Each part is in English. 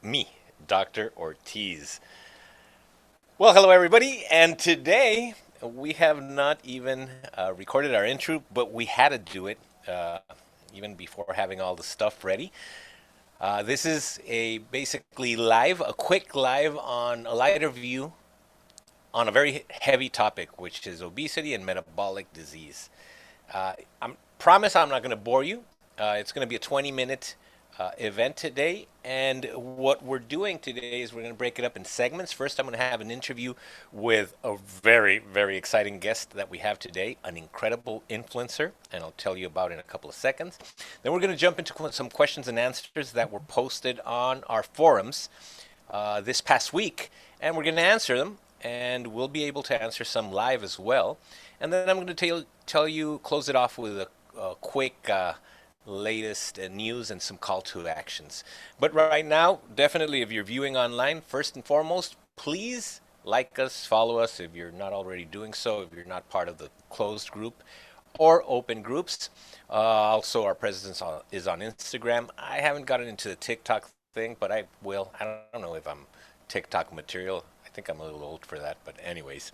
me, Dr. Ortiz. Well, hello everybody, and today we have not even recorded our intro, but we had to do it even before having all the stuff ready. This is a basically live, a quick live on a lighter view on a very heavy topic, which is obesity and metabolic disease. I promise I'm not going to bore you. It's going to be a 20-minute event today. And what we're doing today is we're going to break it up in segments. First, I'm going to have an interview with a very, very exciting guest that we have today, an incredible influencer, and I'll tell you about in a couple of seconds. Then we're going to jump into some questions and answers that were posted on our forums this past week, and we're going to answer them. And we'll be able to answer some live as well. And then I'm going to close it off with a quick latest news and some call to actions. But right now, definitely if you're viewing online, first and foremost, please like us, follow us if you're not already doing so, if you're not part of the closed group or open groups. Also, our presence is on Instagram. I haven't gotten into the TikTok thing, but I will. I don't know if I'm TikTok material. I think I'm a little old for that, but anyways.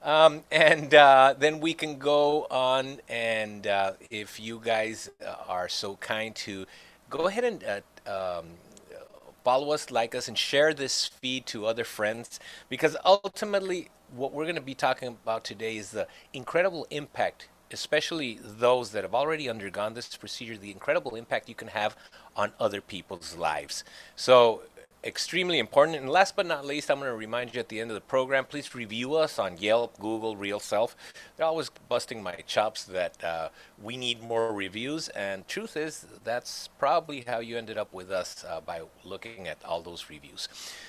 And then we can go on, and if you guys are so kind to go ahead and follow us, like us, and share this feed to other friends, because ultimately, what we're going to be talking about today is the incredible impact, especially those that have already undergone this procedure, the incredible impact you can have on other people's lives. So, extremely important. And last but not least, I'm going to remind you at the end of the program, please review us on Yelp, Google, Real Self. They're always busting my chops that we need more reviews. And truth is, that's probably how you ended up with us by looking at all those reviews.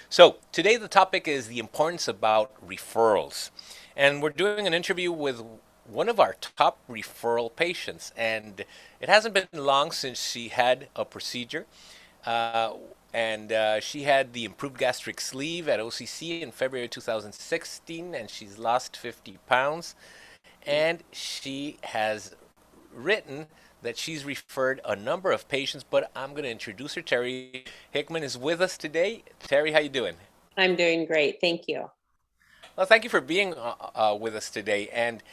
So today the topic is the importance about referrals. And we're doing an interview with one of our top referral patients. And it hasn't been long since she had a procedure. Uh, and she had the improved gastric sleeve at OCC in February 2016, and she's lost 50 pounds. And she has written that she's referred a number of patients, but I'm going to introduce her. Terri Hickman is with us today. Terri, how you doing? I'm doing great. Thank you. Well, thank you for being with us today. And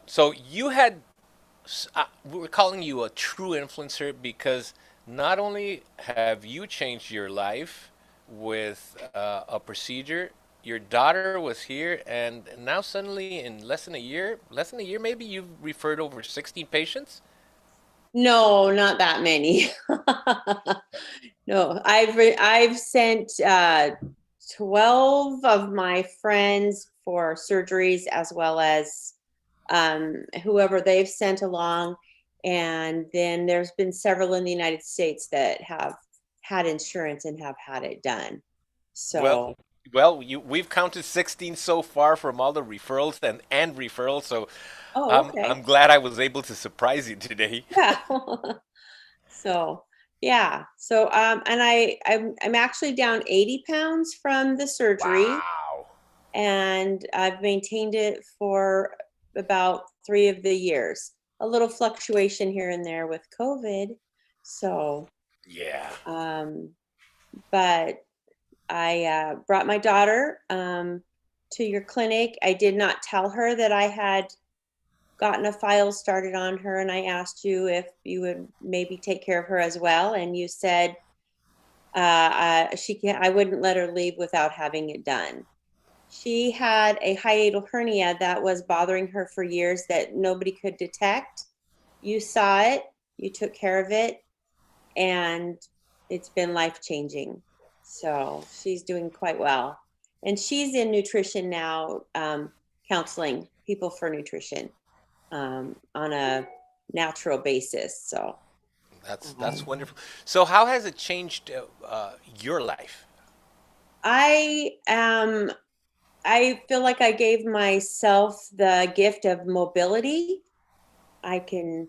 so you had we're calling you a true influencer because not only have you changed your life with a procedure, your daughter was here, and now suddenly in less than a year maybe, you've referred over 16 patients? No, not that many. No, I've sent 12 of my friends for surgeries as well as whoever they've sent along. And then there's been several in the United States that have had insurance and have had it done. Well, So, we've counted 16 so far from all the referrals and referrals, so oh, I'm okay. glad I was able to surprise you today. Yeah. So yeah. So and I'm actually down 80 pounds from the surgery, Wow. and I've maintained it for about 3 of the years. A little fluctuation here and there with COVID. So Yeah. um but I brought my daughter to your clinic. I did not tell her that I had gotten a file started on her, and I asked you if you would maybe take care of her as well, and you said she can't. I wouldn't let her leave without having it done. She had a hiatal hernia that was bothering her for years that nobody could detect. You saw it, you took care of it, and it's been life changing. So she's doing quite well. And she's in nutrition now, counseling people for nutrition on a natural basis. So That's um, wonderful. So how has it changed your life? I am. I feel like I gave myself the gift of mobility. I can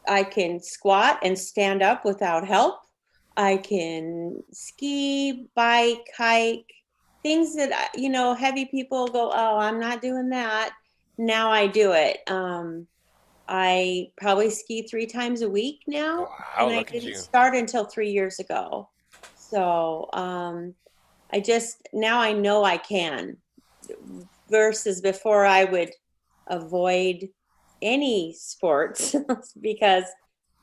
I can squat and stand up without help. I can ski, bike, hike, things that heavy people go, "Oh, I'm not doing that." Now I do it. I probably ski 3 times a week now, Wow, and I look at didn't you. start until 3 years ago. So, I just now I know I can versus before I would avoid any sports because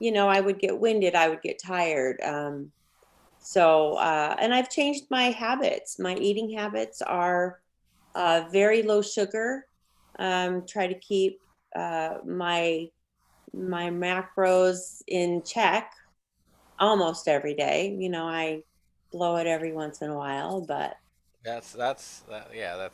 I would get winded, I would get tired. And I've changed my habits. My eating habits are very low sugar. Try to keep my macros in check almost every day. I blow it every once in a while, but Yeah,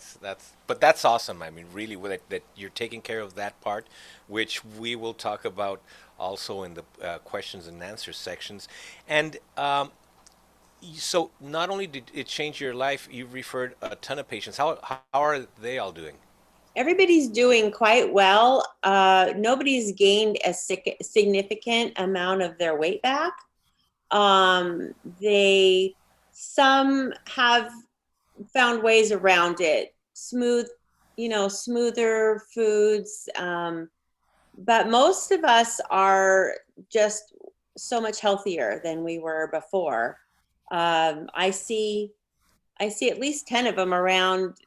but that's awesome. I mean, really, with it, that you're taking care of that part, which we will talk about also in the questions and answers sections. And so, not only did it change your life, you referred a ton of patients. How are they all doing? everybody's doing quite well. Nobody's gained a significant amount of their weight back. Um, they some have found ways around it, smoother foods. But most of us are just so much healthier than we were before. I see at least 10 of them around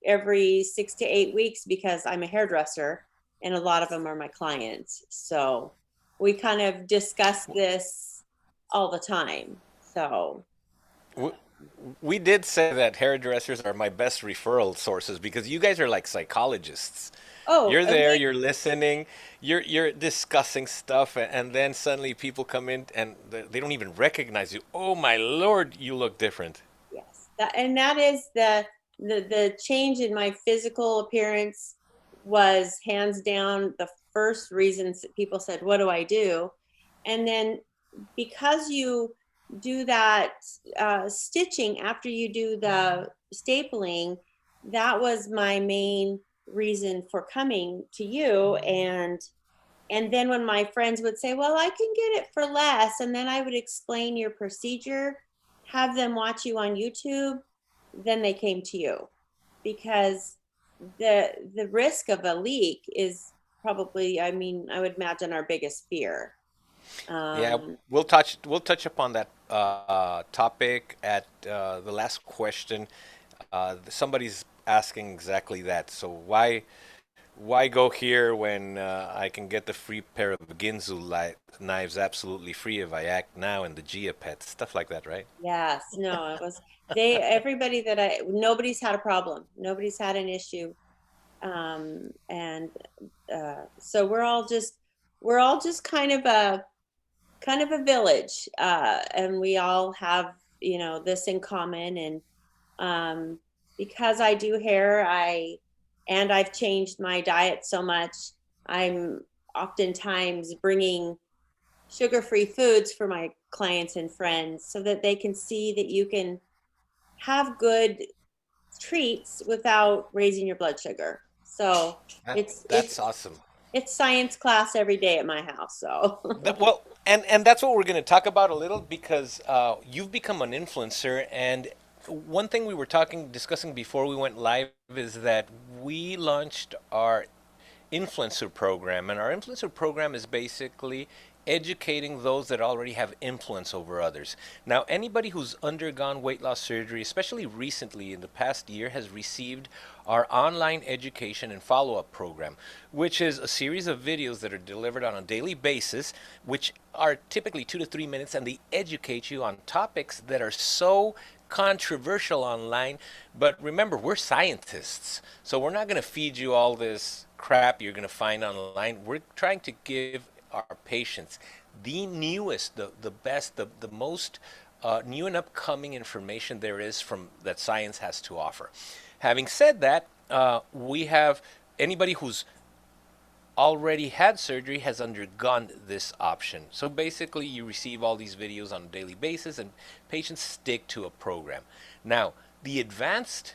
every 6 to 8 weeks because I'm a hairdresser and a lot of them are my clients. So we kind of discuss this all the time. So, W- We did say that hairdressers are my best referral sources because you guys are like psychologists. oh, You're and there, we, you're listening, you're discussing stuff, and then suddenly people come in and they don't even recognize you. Oh my Lord, you look different. yes, that is the change in my physical appearance was hands down the first reasons that people said, "What do I do?" And then because you do that stitching after you do the stapling, that was my main reason for coming to you. And then when my friends would say, well, I can get it for less, and then I would explain your procedure, have them watch you on YouTube, then they came to you because the risk of a leak is probably, I mean, I would imagine our biggest fear. Yeah, um we'll touch upon that topic at the last question. Somebody's asking exactly that. So why go here when I can get the free pair of Ginzu knives absolutely free if I act now in the Gia pet stuff like that, right? Yes, no, it was everybody that nobody's had a problem. Nobody's had an issue. And so we're all just kind of a village. And we all have, this in common. And um, because I do hair, I've changed my diet so much. I'm oftentimes bringing sugar-free foods for my clients and friends so that they can see that you can have good treats without raising your blood sugar. So it's That's it's awesome. it's science class every day at my house. So Well, and that's what we're going to talk about a little because you've become an influencer, and one thing we were discussing before we went live is that we launched our influencer program, and our influencer program is basically educating those that already have influence over others. Now, anybody who's undergone weight loss surgery, especially recently in the past year, has received our online education and follow-up program, which is a series of videos that are delivered on a daily basis, which are typically 2 to 3 minutes, and they educate you on topics that are so controversial online. But remember, we're scientists, so we're not going to feed you all this crap you're going to find online. We're trying to give our patients the newest, the best, the most new and upcoming information there is from that science has to offer. Having said that, we have anybody who's already had surgery has undergone this option. So basically, you receive all these videos on a daily basis, and patients stick to a program. Now, the advanced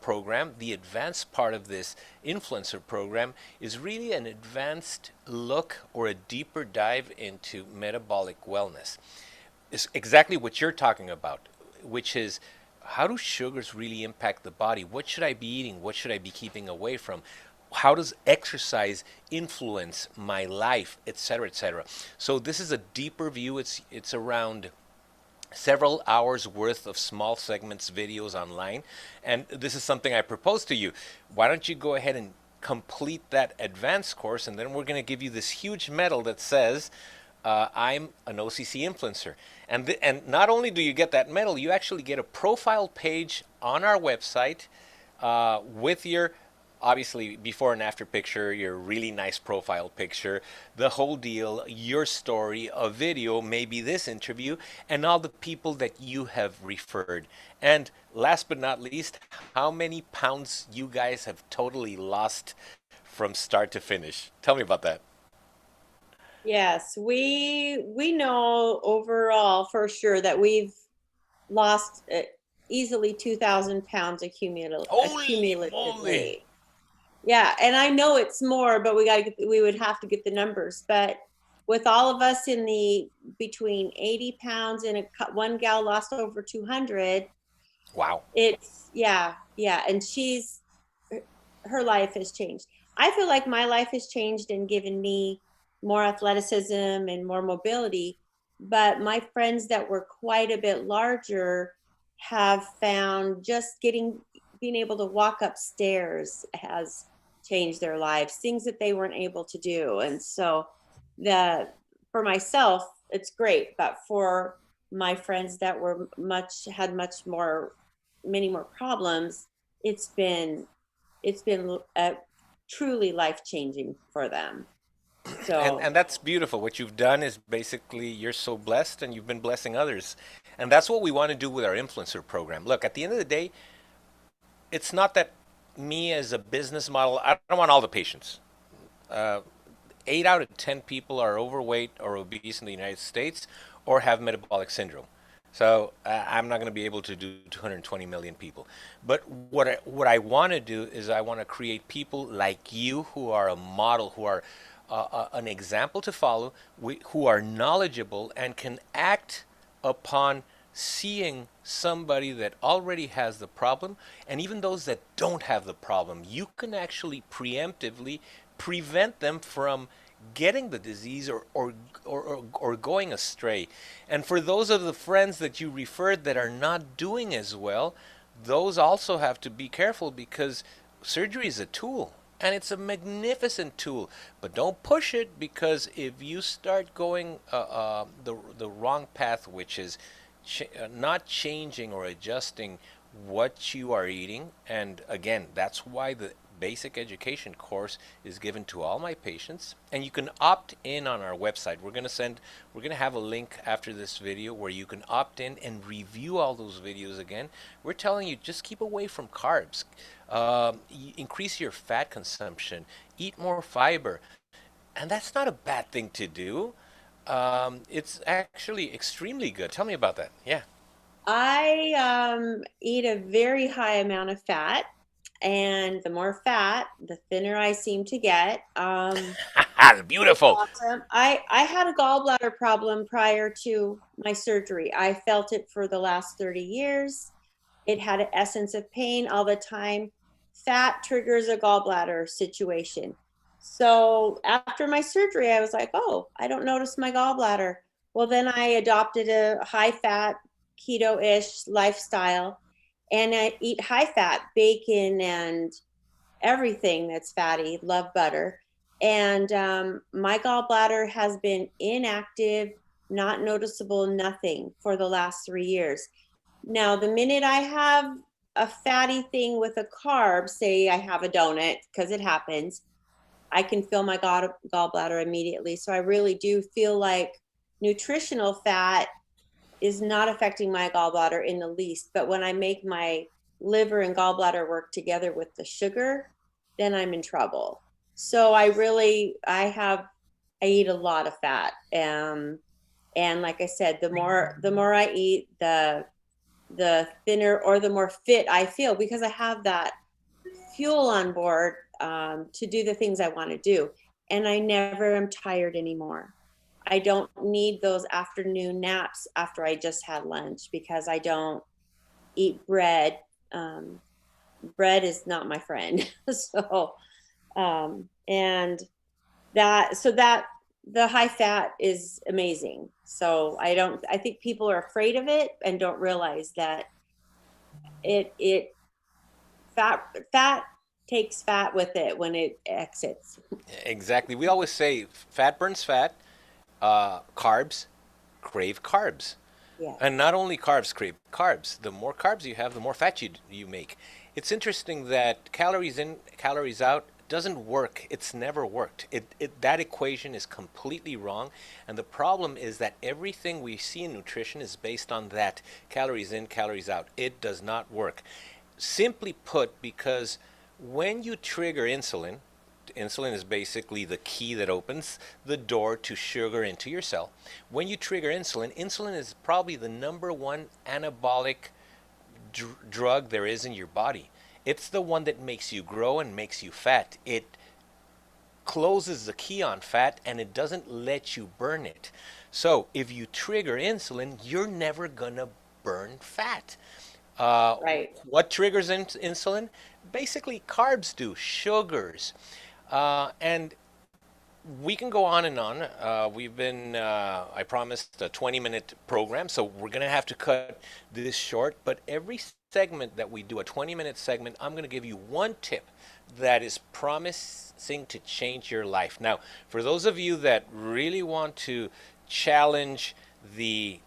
program, the advanced part of this influencer program, is really an advanced look or a deeper dive into metabolic wellness. It's exactly what you're talking about, which is how do sugars really impact the body? What should I be eating? What should I be keeping away from? How does exercise influence my life, et cetera, et cetera. So this is a deeper view. It's around several hours worth of small segments videos online, and this is something I propose to you. Why don't you go ahead and complete that advanced course, and then we're going to give you this huge medal that says I'm an OCC influencer. And not only do you get that medal, you actually get a profile page on our website with your, obviously, before and after picture, your really nice profile picture, the whole deal, your story, a video, maybe this interview, and all the people that you have referred. And last but not least, how many pounds you guys have totally lost from start to finish. Tell me about that. Yes, we know overall for sure that we've lost easily 2,000 pounds Holy moly! accumulatively. Yeah, and I know it's more, but we would have to get the numbers. But with all of us in the between 80 pounds and one gal lost over 200, Wow. it's yeah, and her life has changed. I feel like my life has changed and given me more athleticism and more mobility, but my friends that were quite a bit larger have found just getting being able to walk upstairs has changed their lives, things that they weren't able to do. And so the for myself, it's great, but for my friends that were much more many more problems, it's been truly life changing for them. And So that's beautiful. What you've done is basically you're so blessed and you've been blessing others. And that's what we want to do with our influencer program. Look, at the end of the day, it's not that me as a business model, I don't want all the patients. Uh, 8 out of 10 people are overweight or obese in the United States or have metabolic syndrome. So I'm not going to be able to do 220 million people. But what I want to do is I want to create people like you who are a model, who are an example to follow, who are knowledgeable and can act upon seeing somebody that already has the problem, and even those that don't have the problem, you can actually preemptively prevent them from getting the disease or going astray. And for those of the friends that you referred that are not doing as well, those also have to be careful because surgery is a tool and it's a magnificent tool. But don't push it, because if you start going the wrong path, which is not changing or adjusting what you are eating, and again, that's why the basic education course is given to all my patients, and you can opt in on our website. We're going to have a link after this video where you can opt in and review all those videos again. We're telling you, just keep away from carbs, increase your fat consumption, eat more fiber, and that's not a bad thing to do. It's actually extremely good. Tell me about that. Yeah. I eat a very high amount of fat, and the more fat, the thinner I seem to get. It's Beautiful. awesome. I had a gallbladder problem prior to my surgery. I felt it for the last 30 years. It had an essence of pain all the time. Fat triggers a gallbladder situation. So after my surgery, I was like, oh, I don't notice my gallbladder. Well, then I adopted a high fat, keto ish lifestyle, and I eat high fat bacon and everything that's fatty, love butter. And my gallbladder has been inactive, not noticeable, nothing for the last 3 years. Now, the minute I have a fatty thing with a carb, say I have a donut, because it happens, I can feel my gallbladder immediately. So I really do feel like nutritional fat is not affecting my gallbladder in the least. But when I make my liver and gallbladder work together with the sugar, then I'm in trouble. So I eat a lot of fat. And like I said, the more I eat, the thinner or the more fit I feel, because I have that fuel on board to do the things I want to do. And I never am tired anymore. I don't need those afternoon naps after I just had lunch, because I don't eat bread. Bread is not my friend. So, and that the high fat is amazing. So I think people are afraid of it and don't realize that it fat takes fat with it when it exits. Exactly. We always say fat burns fat, carbs crave carbs. Yeah. And not only carbs crave carbs. The more carbs you have, the more fat you make. It's interesting that calories in, calories out doesn't work. It's never worked. That equation is completely wrong. And the problem is that everything we see in nutrition is based on that calories in, calories out. It does not work. Simply put, because when you trigger insulin, insulin is basically the key that opens the door to sugar into your cell. When you trigger insulin, insulin is probably the number one anabolic drug there is in your body. It's the one that makes you grow and makes you fat. It closes the key on fat and it doesn't let you burn it. So if you trigger insulin, you're never gonna burn fat. Uh, Right. what triggers insulin? Basically, carbs do, sugars. And we can go on and on. I promised a 20-minute program, so we're going to have to cut this short. But every segment that we do, a 20-minute segment, I'm going to give you one tip that is promising to change your life. Now, for those of you that really want to challenge the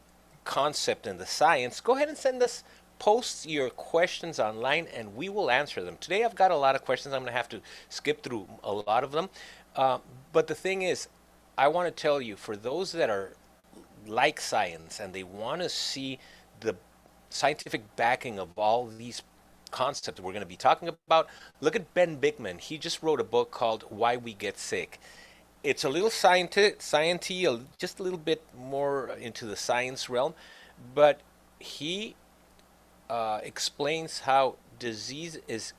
concept and the science, go ahead and send us post your questions online and we will answer them. Today I've got a lot of questions. I'm going to have to skip through a lot of them. Uh, but the thing is, I want to tell you, for those that are like science and they want to see the scientific backing of all these concepts we're going to be talking about, look at Ben Bigman. He just wrote a book called Why We Get Sick. It's a little sciencey, just a little bit more into the science realm, but he explains how disease is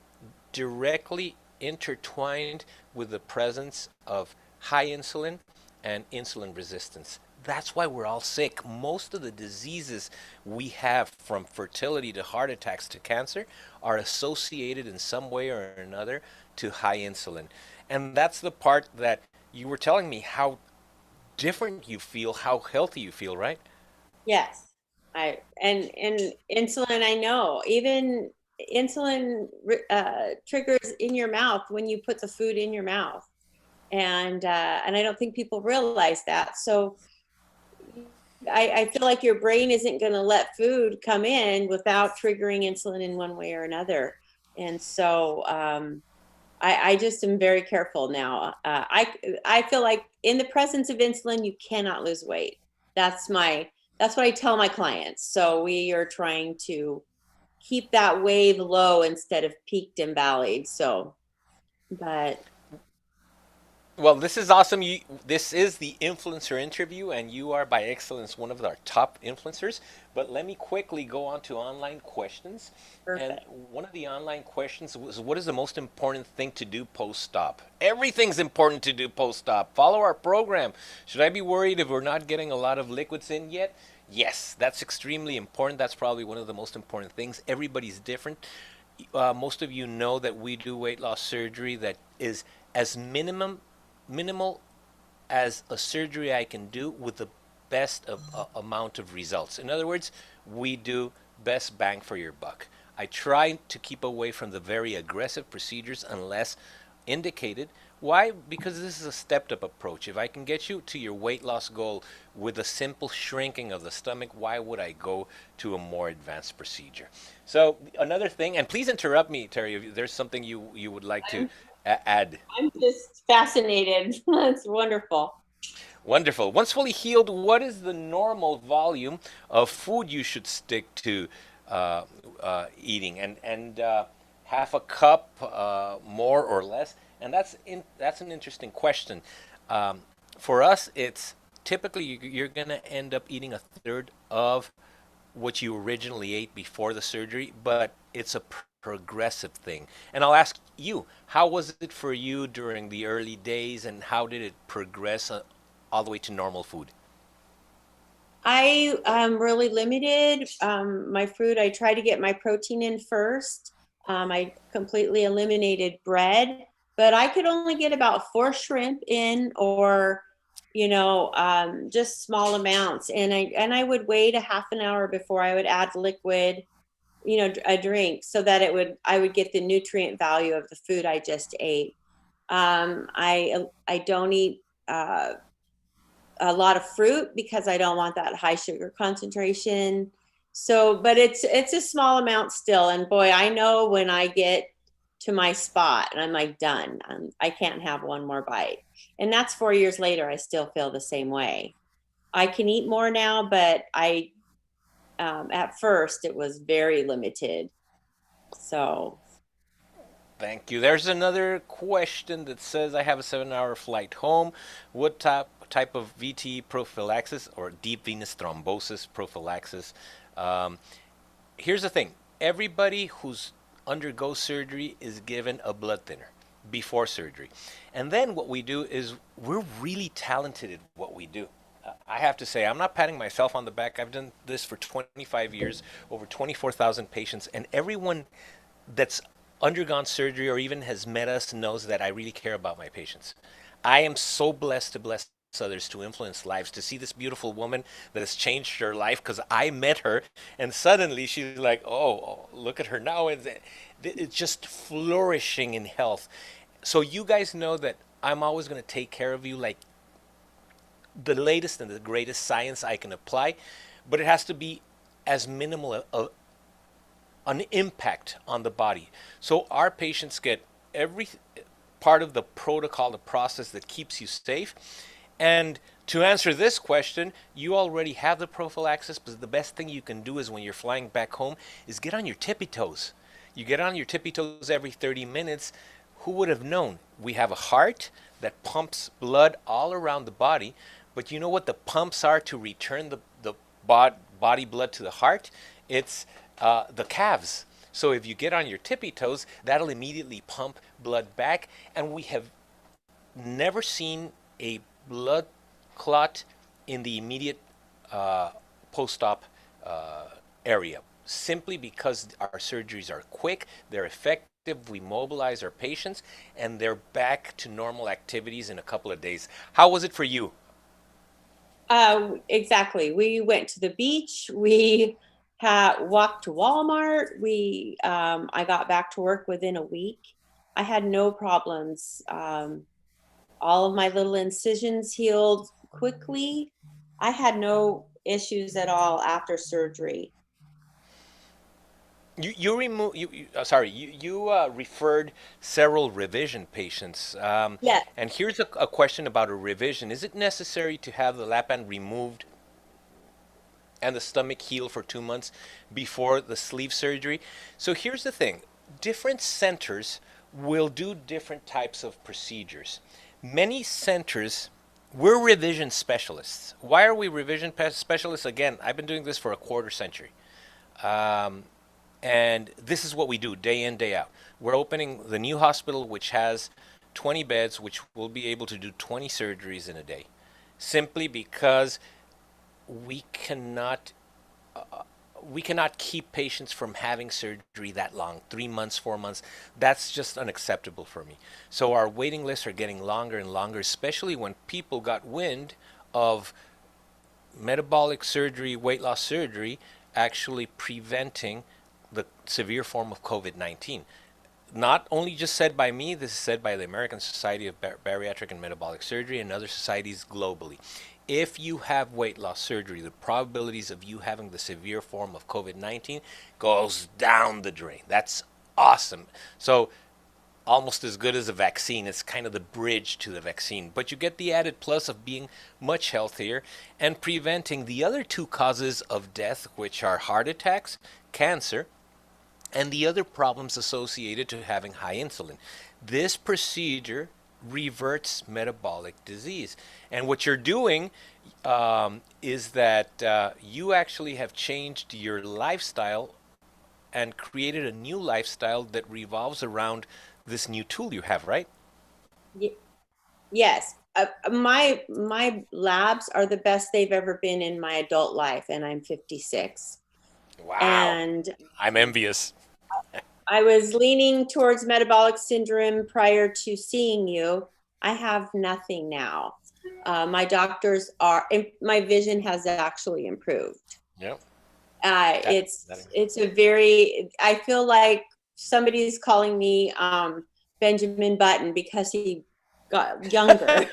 directly intertwined with the presence of high insulin and insulin resistance. That's why we're all sick. Most of the diseases we have, from fertility to heart attacks to cancer, are associated in some way or another to high insulin. And that's the part that you were telling me how different you feel, how healthy you feel, right? Yes. And insulin, I know, even insulin triggers in your mouth when you put the food in your mouth. And I don't think people realize that. So I feel like your brain isn't going to let food come in without triggering insulin in one way or another. And so I just am very careful now. I feel like in the presence of insulin, you cannot lose weight. That's what I tell my clients. So we are trying to keep that wave low instead of peaked and valleyed. So, but Well, this is awesome. This is the influencer interview, and you are by excellence one of our top influencers. But let me quickly go on to online questions. And perfect. one of the online questions was, what is the most important thing to do post-stop? Everything's important to do post-stop. Follow our program. Should I be worried if we're not getting a lot of liquids in yet? Yes, that's extremely important. That's probably one of the most important things. Everybody's different. Most of you know that we do weight loss surgery that is as minimal as a surgery I can do with the best amount of results. In other words, we do best bang for your buck. I try to keep away from the very aggressive procedures unless indicated. Why? Because this is a stepped up approach. If I can get you to your weight loss goal with a simple shrinking of the stomach, why would I go to a more advanced procedure? So another thing, and please interrupt me, Terry, if there's something you would like to add. I'm just fascinated. That's wonderful. Wonderful. Once fully healed, what is the normal volume of food you should stick to eating? And half a cup, more or less? And that's an interesting question. For us, it's typically you're going to end up eating a third of what you originally ate before the surgery, but it's a progressive thing. And I'll ask you, how was it for you during the early days, and how did it progress all the way to normal food? I am really limited. My fruit, I try to get my protein in first. I completely eliminated bread, but I could only get about four shrimp in, or just small amounts. And I would wait a half an hour before I would add liquid, a drink, so that I would get the nutrient value of the food I just ate. I don't eat a lot of fruit because I don't want that high sugar concentration. So, but it's a small amount still. And boy, I know when I get to my spot and I'm like done, I can't have one more bite. And that's 4 years later. I still feel the same way. I can eat more now, but I at first it was very limited. So, Thank you. There's another question that says I have a 7-hour flight home. What type of VT prophylaxis or deep venous thrombosis prophylaxis? Um, Here's the thing. Everybody who's undergoes surgery is given a blood thinner before surgery. And then what we do is we're really talented at what we do. I have to say, I'm not patting myself on the back. I've done this for 25 years, over 24,000 patients, and everyone that's undergone surgery or even has met us knows that I really care about my patients. I am so blessed to bless others, to influence lives, to see this beautiful woman that has changed her life because I met her and suddenly she's like, oh, look at her now. It's just flourishing in health. So you guys know that I'm always going to take care of you like the latest and the greatest science I can apply, but it has to be as minimal an impact on the body. So our patients get every part of the protocol, the process that keeps you safe. And to answer this question, you already have the prophylaxis, but the best thing you can do is when you're flying back home is get on your tippy toes. You get on your tippy toes every 30 minutes. Who would have known? We have a heart that pumps blood all around the body, but you know what the pumps are to return the body blood to the heart? It's the calves. So if you get on your tippy toes, that'll immediately pump blood back. And we have never seen a blood clot in the immediate post-op area, simply because our surgeries are quick, they're effective, we mobilize our patients, and they're back to normal activities in a couple of days. How was it for you? exactly. We went to the beach. We had walked to Walmart. I got back to work within a week. I had no problems. All of my little incisions healed quickly. I had no issues at all after surgery. You remove you referred several revision patients, Yes. and here's a question about a revision. Is it necessary to have the lap band removed and the stomach heal for 2 months before the sleeve surgery? So here's the thing. Different centers will do different types of procedures. Many centers, we're revision specialists. Why are we revision specialists? Again, I've been doing this for a quarter century. Um, and this is what we do day in, day out. We're opening the new hospital, which has 20 beds, which will be able to do 20 surgeries in a day, simply because we cannot we cannot keep patients from having surgery that long, 3 months, 4 months. That's just unacceptable for me. So our waiting lists are getting longer and longer, especially when people got wind of metabolic surgery, weight loss surgery, actually preventing the severe form of COVID 19. Not only just said by me, this is said by the American Society of Bariatric and Metabolic Surgery and other societies globally. If you have weight loss surgery, the probabilities of you having the severe form of COVID 19 goes down the drain. That's awesome. So, almost as good as a vaccine. It's kind of the bridge to the vaccine. But you get the added plus of being much healthier and preventing the other two causes of death, which are heart attacks, cancer, and the other problems associated to having high insulin. This procedure reverts metabolic disease. And what you're doing is that you actually have changed your lifestyle and created a new lifestyle that revolves around this new tool you have, right? Y- yes. My labs are the best they've ever been in my adult life, and I'm 56. Wow. And I'm envious. I was leaning towards metabolic syndrome prior to seeing you. I have nothing now. My doctors are, my vision has actually improved. Yep. That It's a very, I feel like somebody's calling me Benjamin Button because he got younger.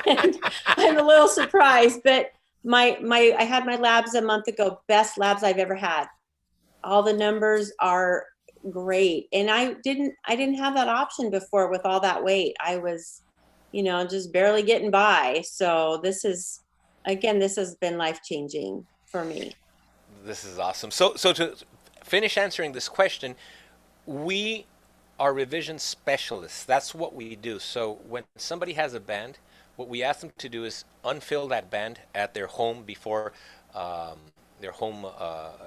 And I'm a little surprised, but I had my labs a month ago, best labs I've ever had. All the numbers are great. And I didn't have that option before with all that weight. I was, just barely getting by. So this has been life changing for me. This is awesome. So to finish answering this question, we are revision specialists. That's what we do. So when somebody has a band, what we ask them to do is unfill that band at their home before um, their home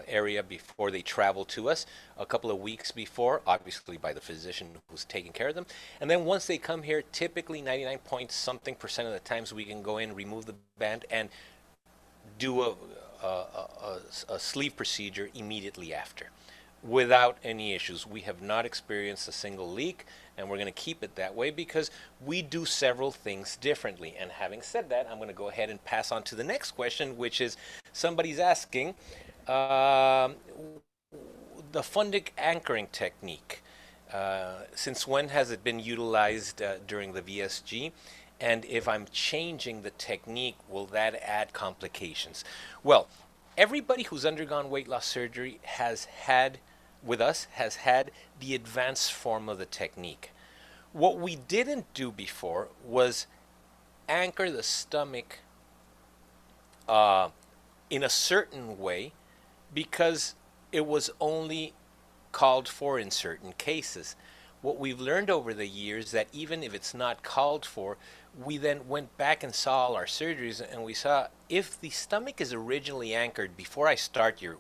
area before they travel to us a couple of weeks before, obviously by the physician who's taking care of them. And then once they come here, typically 99 point something percent of the times we can go in, remove the band, and do a sleeve procedure immediately after without any issues. We have not experienced a single leak, and we're going to keep it that way because we do several things differently. And having said that, I'm going to go ahead and pass on to the next question, which is somebody's asking um the fundic anchoring technique. Since when has it been utilized during the VSG? And if I'm changing the technique, will that add complications? Well, everybody who's undergone weight loss surgery has had the advanced form of the technique. What we didn't do before was anchor the stomach uh, in a certain way because it was only called for in certain cases. What we've learned over the years that even if it's not called for, we then went back and saw all our surgeries and we saw if the stomach is originally anchored before I start your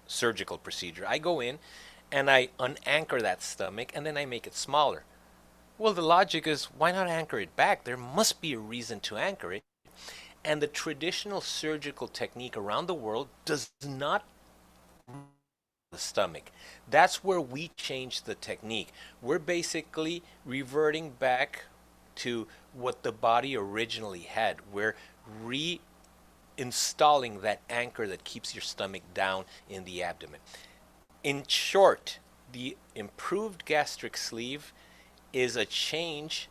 surgical procedure, I go in and I unanchor that stomach and then I make it smaller. Well, the logic is why not anchor it back? There must be a reason to anchor it. And the traditional surgical technique around the world does not the stomach. That's where we change the technique. We're basically reverting back to what the body originally had. We're reinstalling that anchor that keeps your stomach down in the abdomen. In short, the improved gastric sleeve is a change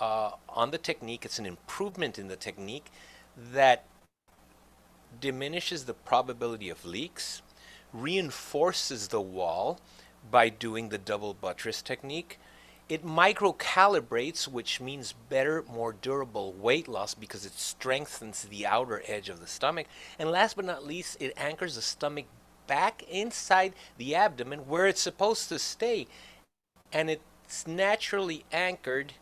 on the technique. It's an improvement in the technique that diminishes the probability of leaks, reinforces the wall by doing the double buttress technique. It microcalibrates, which means better, more durable weight loss because it strengthens the outer edge of the stomach. And last but not least, it anchors the stomach back inside the abdomen where it's supposed to stay. And it's naturally anchored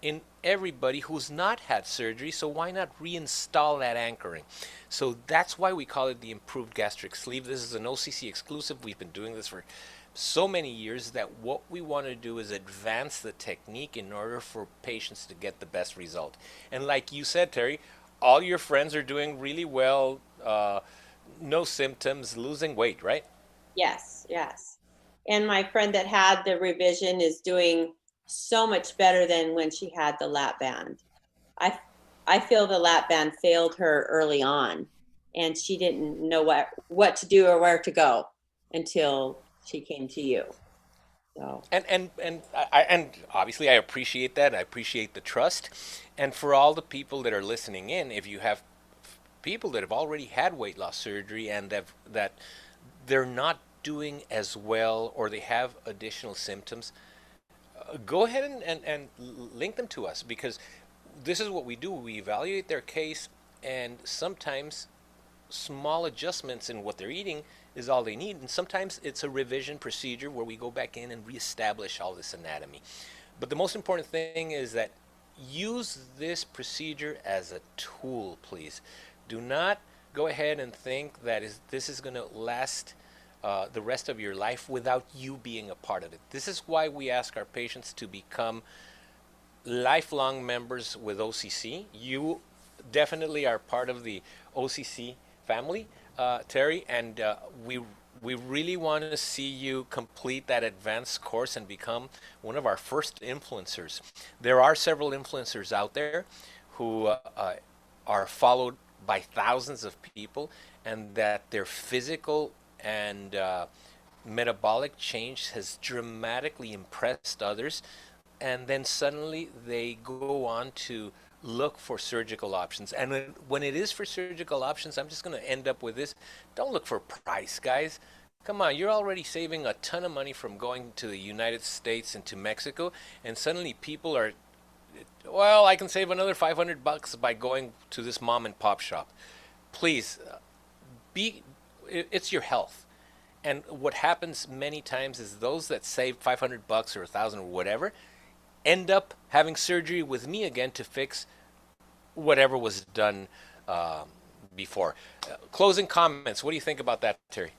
in everybody who's not had surgery, so why not reinstall that anchoring? So that's why we call it the improved gastric sleeve. This is an OCC exclusive. We've been doing this for so many years that what we want to do is advance the technique in order for patients to get the best result. And like you said, Terry, all your friends are doing really well, no symptoms, losing weight, right? Yes, yes. And my friend that had the revision is doing so much better than when she had the lap band. I I feel the lap band failed her early on, and she didn't know what to do or where to go until she came to you. So And obviously I appreciate that. I appreciate the trust. And for all the people that are listening in, if you have people that have already had weight loss surgery and that they're not doing as well or they have additional symptoms, go ahead and link them to us because this is what we do. We evaluate their case, and sometimes small adjustments in what they're eating is all they need. And sometimes it's a revision procedure where we go back in and reestablish all this anatomy. But the most important thing is that use this procedure as a tool, please. Do not go ahead and think that this is going to last the rest of your life without you being a part of it. This is why we ask our patients to become lifelong members with OCC. You definitely are part of the OCC family, Terry, and we really want to see you complete that advanced course and become one of our first influencers. There are several influencers out there who are followed by thousands of people, and that their physical and metabolic change has dramatically impressed others, and then suddenly they go on to look for surgical options. And when it is for surgical options, I'm just going to end up with this: don't look for price, guys. Come on, you're already saving a ton of money from going to the United States and to Mexico, and suddenly people are, well, I can save another $500 by going to this mom and pop shop. Please, be it's your health. And what happens many times is those that save $500 or 1,000 or whatever end up having surgery with me again to fix whatever was done before. Closing comments. What do you think about that, Terry?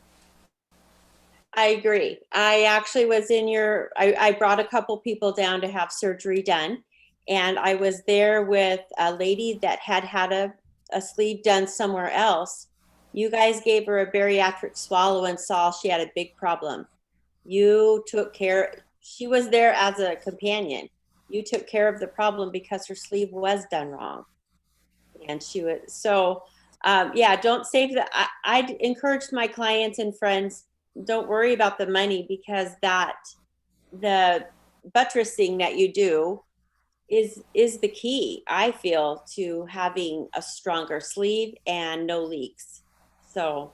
I agree. I actually was in I brought a couple people down to have surgery done. And I was there with a lady that had a sleeve done somewhere else. You guys gave her a bariatric swallow and saw she had a big problem. You took care, she was there as a companion. You took care of the problem because her sleeve was done wrong. And she was, so yeah, don't save the, I encouraged my clients and friends, don't worry about the money, because the buttressing that you do is the key, I feel, to having a stronger sleeve and no leaks. So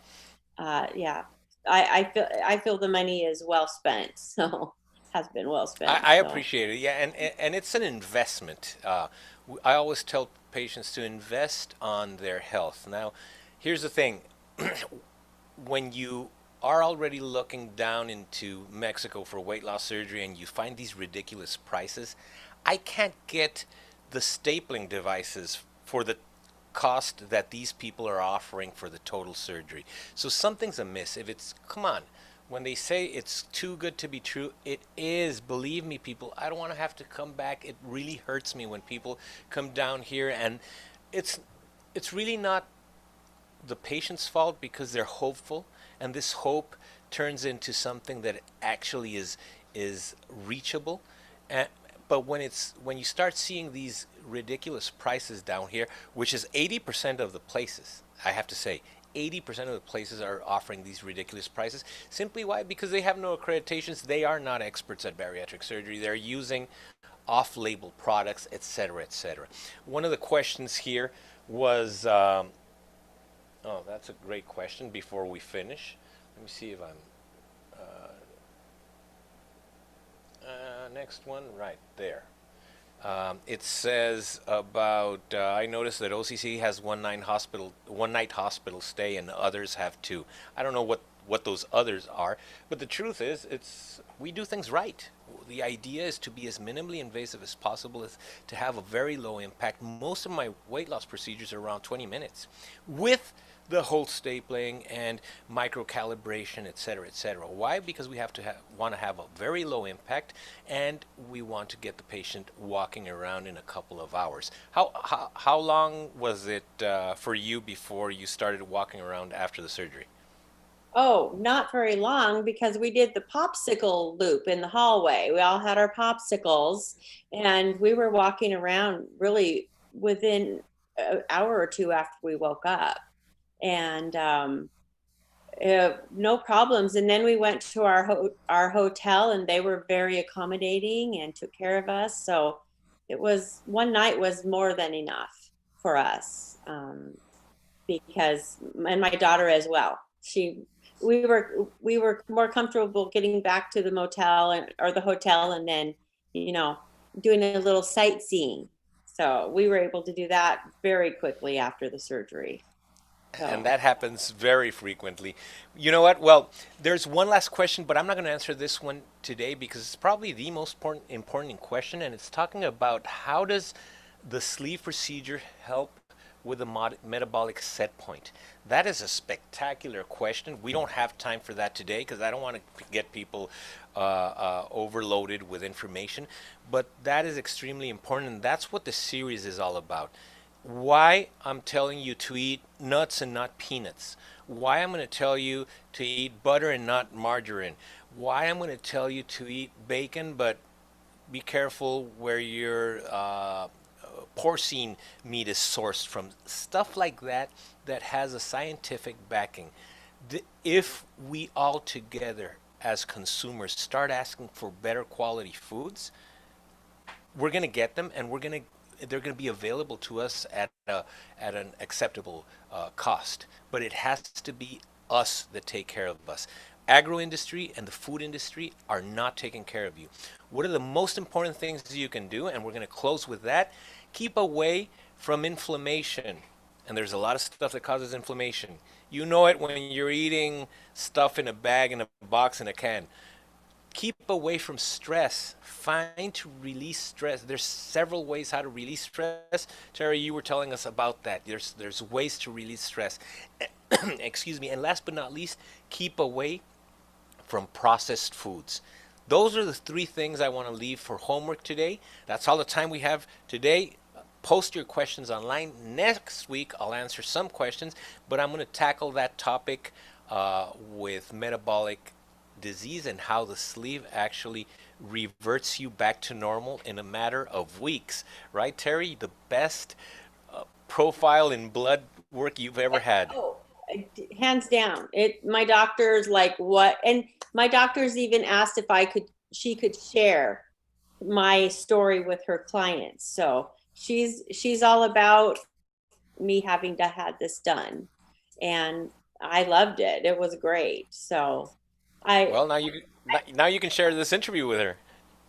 yeah, I feel the money is well spent. So has been well spent. I So appreciate it. Yeah, and it's an investment. I always tell patients to invest on their health. Now, here's the thing: when you are already looking down into Mexico for weight loss surgery and you find these ridiculous prices, I can't get the stapling devices for the cost that these people are offering for the total surgery. So something's amiss. If it's, come on, when they say it's too good to be true, it is. Believe me, people, I don't want to have to come back. It really hurts me when people come down here, and it's it's really not the patient's fault because they're hopeful, and this hope turns into something that actually is reachable. And, but when you start seeing these ridiculous prices down here, which is 80% of the places, I have to say, 80% of the places are offering these ridiculous prices. Simply why? Because they have no accreditations. They are not experts at bariatric surgery. They're using off-label products, etc., etc. One of the questions here was, oh, that's a great question. Before we finish, let me see if I'm next one right there. It says about I noticed that OCC has one night hospital stay, and others have two. I don't know what those others are, but the truth is, it's we do things right. The idea is to be as minimally invasive as possible, is to have a very low impact. Most of my weight loss procedures are around 20 minutes, with the whole stapling and microcalibration, etc., etc. Why? Because we have to want to have a very low impact, and we want to get the patient walking around in a couple of hours. How long was it for you before you started walking around after the surgery? oh, not very long, because we did the popsicle loop in the hallway. We all had our popsicles, and we were walking around really within an hour or two after we woke up. And no problems. And then we went to our hotel, and they were very accommodating and took care of us. So it was, one night was more than enough for us, because, and my daughter as well. We were more comfortable getting back to the motel or the hotel, and then, you know, doing a little sightseeing. So we were able to do that very quickly after the surgery. And So that happens very frequently. You know what? Well, there's one last question, but I'm not going to answer this one today because it's probably the most important question, and it's talking about how does the sleeve procedure help with the metabolic set point. That is a spectacular question. We don't have time for that today because I don't want to get people overloaded with information, but that is extremely important, and that's what the series is all about. Why I'm telling you to eat nuts and not peanuts. Why I'm going to tell you to eat butter and not margarine. Why I'm going to tell you to eat bacon, but be careful where you're porcine meat is sourced from, stuff like that that has a scientific backing. If we all together as consumers start asking for better quality foods, we're going to get them, and they're going to be available to us at an acceptable cost. But it has to be us that take care of us. Agro industry and the food industry are not taking care of you. What are the most important things you can do? And we're going to close with that. Keep away from inflammation. And there's a lot of stuff that causes inflammation. You know it when you're eating stuff in a bag, in a box, in a can. Keep away from stress. Find to release stress. There's several ways how to release stress. Terry, you were telling us about that. There's ways to release stress. Excuse me. And last but not least, keep away from processed foods. Those are the three things I want to leave for homework today. That's all the time we have today. Post your questions online. Next week, I'll answer some questions, but I'm going to tackle that topic with metabolic disease and how the sleeve actually reverts you back to normal in a matter of weeks. Right, Terry? The best profile in blood work you've ever had. Oh, hands down. My doctor's like, what? And my doctor's even asked if she could share my story with her clients. So she's all about me having to have this done. And I loved it. It was great. So Well, now you can share this interview with her.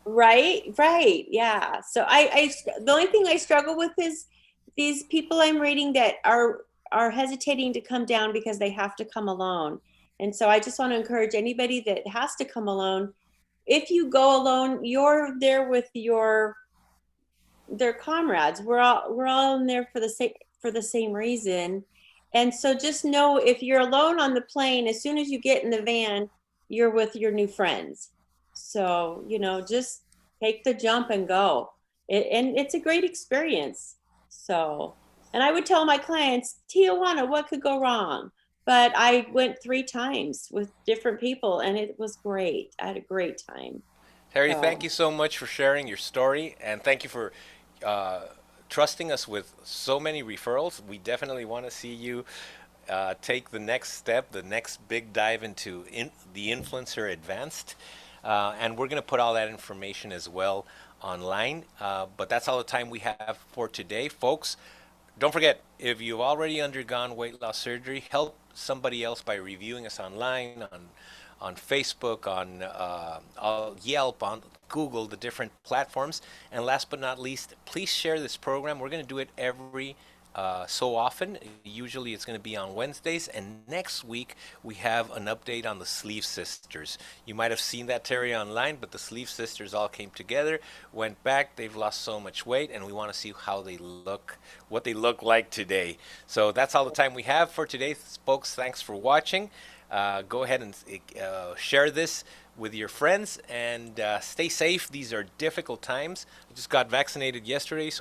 right. Yeah. So the only thing I struggle with is these people I'm reading that are hesitating to come down because they have to come alone. And so I just want to encourage anybody that has to come alone. If you go alone, you're there with their comrades. We're all in there for the same reason. And so just know, if you're alone on the plane, as soon as you get in the van, you're with your new friends. So, just take the jump and go. And it's a great experience. So, and I would tell my clients, Tijuana, what could go wrong? But I went 3 times with different people, and it was great. I had a great time. Terry, thank So, you so much for sharing your story, and thank you for uh, trusting us with so many referrals. We definitely want to see you take the next step, the next big dive into the influencer advanced. And we're going to put all that information as well online. But that's all the time we have for today, folks. Don't forget, if you've already undergone weight loss surgery, help somebody else by reviewing us online, on Facebook, on Yelp, on Google, the different platforms. And last but not least, please share this program. We're going to do it every so often. Usually it's going to be on Wednesdays. And next week, we have an update on the Sleeve Sisters. You might have seen that, Terry, online, but the Sleeve Sisters all came together, went back. They've lost so much weight, and we want to see how they look, what they look like today. So that's all the time we have for today, folks. Thanks for watching. Go ahead and share this with your friends, and stay safe. These are difficult times. I just got vaccinated yesterday, so